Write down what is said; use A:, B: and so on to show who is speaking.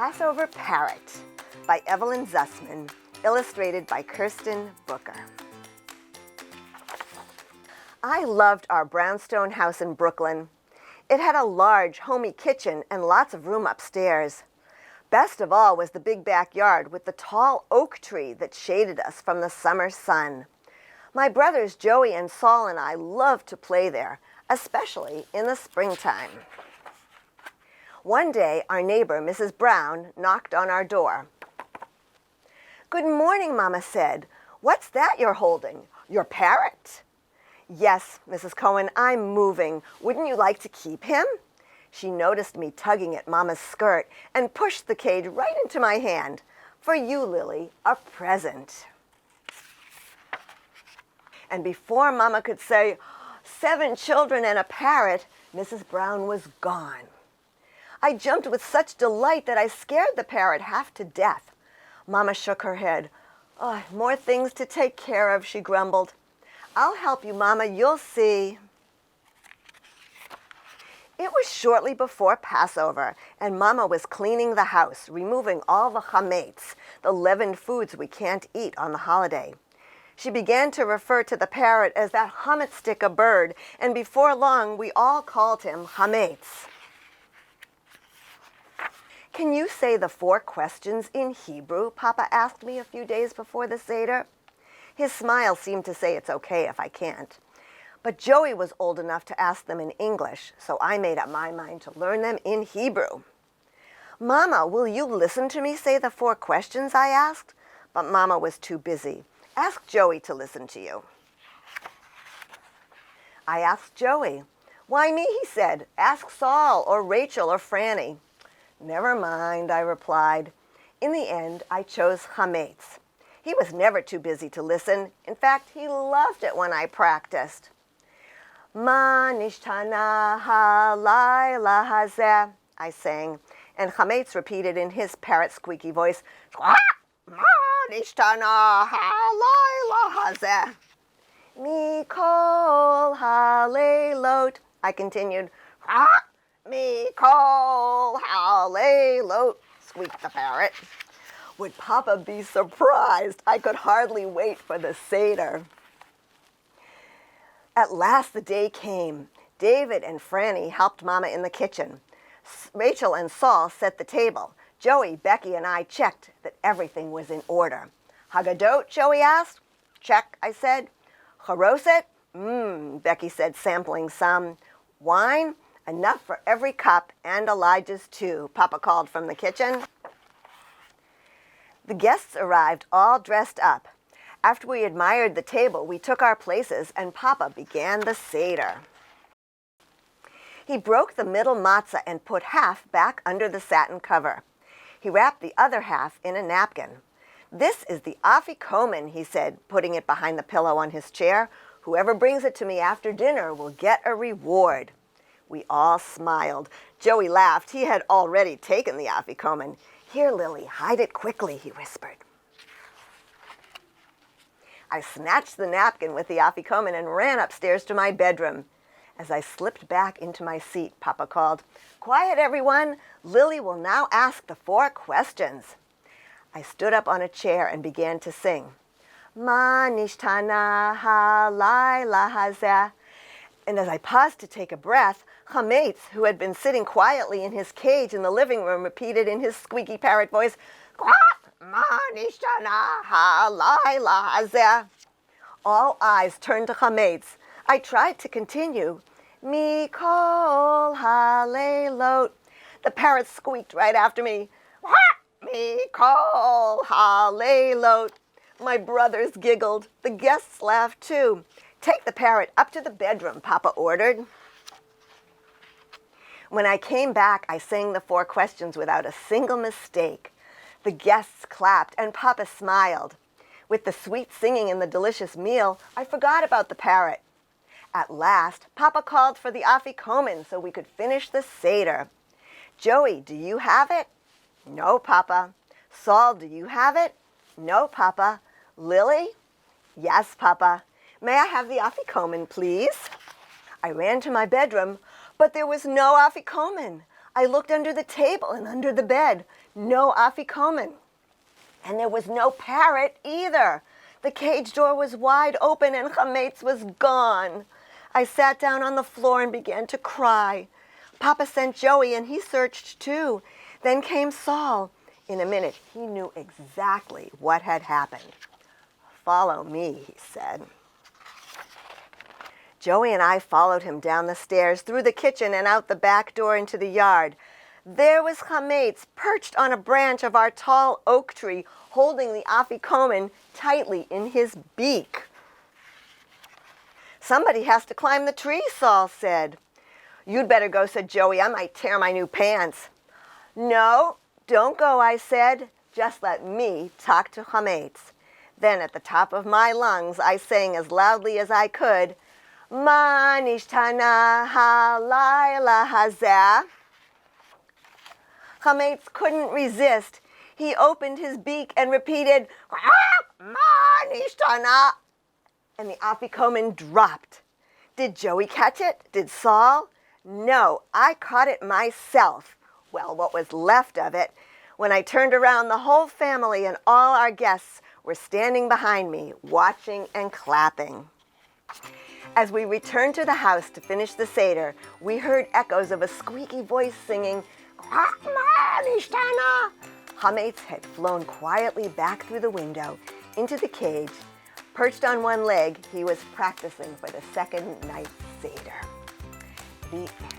A: Passover Parrot by Evelyn Zussman, illustrated by Kirsten Booker. I loved our brownstone house in Brooklyn. It had a large, homey kitchen and lots of room upstairs. Best of all was the big backyard with the tall oak tree that shaded us from the summer sun. My brothers Joey and Saul and I loved to play there, especially in the springtime. One day, our neighbor, Mrs. Brown, knocked on our door. "Good morning," Mama said. "What's that you're holding? Your parrot?" "Yes, Mrs. Cohen, I'm moving. Wouldn't you like to keep him?" She noticed me tugging at Mama's skirt and pushed the cage right into my hand. "For you, Lily, a present." And before Mama could say, 7 children and a parrot, Mrs. Brown was gone. I jumped with such delight that I scared the parrot half to death. Mama shook her head. "Oh, more things to take care of," she grumbled. "I'll help you, Mama, you'll see." It was shortly before Passover, and Mama was cleaning the house, removing all the chametz, the leavened foods we can't eat on the holiday. She began to refer to the parrot as that chametz-stick a bird, and before long we all called him chametz. "Can you say the 4 questions in Hebrew?" Papa asked me a few days before the Seder. His smile seemed to say it's okay if I can't. But Joey was old enough to ask them in English, so I made up my mind to learn them in Hebrew. "Mama, will you listen to me say the 4 questions?" I asked. But Mama was too busy. "Ask Joey to listen to you." I asked Joey. "Why me?" he said. "Ask Saul or Rachel or Franny." "Never mind," I replied. In the end, I chose chametz. He was never too busy to listen. In fact, he loved it when I practiced. "Ma nishtana halayla hazeh," I sang, and chametz repeated in his parrot squeaky voice, "Ma nishtana halayla hazeh." "Mikol haleilot," I continued. "Mikol haleilot," squeaked the parrot. Would Papa be surprised? I could hardly wait for the Seder. At last the day came. David and Franny helped Mama in the kitchen. Rachel and Saul set the table. Joey, Becky, and I checked that everything was in order. "Haggadot?" Joey asked. "Check," I said. "Charoset?" Becky said, sampling some. "Wine?" "Enough for every cup, and Elijah's too," Papa called from the kitchen. The guests arrived all dressed up. After we admired the table, we took our places, and Papa began the Seder. He broke the middle matzah and put half back under the satin cover. He wrapped the other half in a napkin. "This is the afikomen," he said, putting it behind the pillow on his chair. "Whoever brings it to me after dinner will get a reward." We all smiled. Joey laughed. He had already taken the afikomen. "Here, Lily, hide it quickly," he whispered. I snatched the napkin with the afikomen and ran upstairs to my bedroom. As I slipped back into my seat, Papa called, "Quiet, everyone. Lily will now ask the 4 questions." I stood up on a chair and began to sing. "Ma nishtana halayla hazeh." And as I paused to take a breath, chametz, who had been sitting quietly in his cage in the living room, repeated in his squeaky parrot voice, "Ma nishtana halayla hazeh." All eyes turned to chametz. I tried to continue. "Mikol haleilot." The parrot squeaked right after me. "Mikol haleilot." My brothers giggled. The guests laughed too. "Take the parrot up to the bedroom," Papa ordered. When I came back, I sang the 4 questions without a single mistake. The guests clapped, and Papa smiled. With the sweet singing and the delicious meal, I forgot about the parrot. At last, Papa called for the afikomen so we could finish the Seder. "Joey, do you have it?" "No, Papa." "Saul, do you have it?" "No, Papa." "Lily?" "Yes, Papa." "May I have the afikomen, please?" I ran to my bedroom, but there was no afikomen. I looked under the table and under the bed. No afikomen. And there was no parrot either. The cage door was wide open and Chametz was gone. I sat down on the floor and began to cry. Papa sent Joey and he searched too. Then came Saul. In a minute, he knew exactly what had happened. Follow me, he said. Joey and I followed him down the stairs, through the kitchen and out the back door into the yard. There was Chametz perched on a branch of our tall oak tree, holding the afikomen tightly in his beak. Somebody has to climb the tree, Saul said. You'd better go, said Joey. I might tear my new pants. No, don't go, I said. Just let me talk to Chametz. Then at the top of my lungs, I sang as loudly as I could, Ma nishtana halayla hazeh. Chametz couldn't resist. He opened his beak and repeated, Ma nishtana. And the afikomen dropped. Did Joey catch it? Did Saul? No, I caught it myself. Well, what was left of it. When I turned around, the whole family and all our guests were standing behind me, watching and clapping. As we returned to the house to finish the Seder, we heard echoes of a squeaky voice singing, Chametz had flown quietly back through the window into the cage. Perched on one leg, he was practicing for the second night's Seder. The end.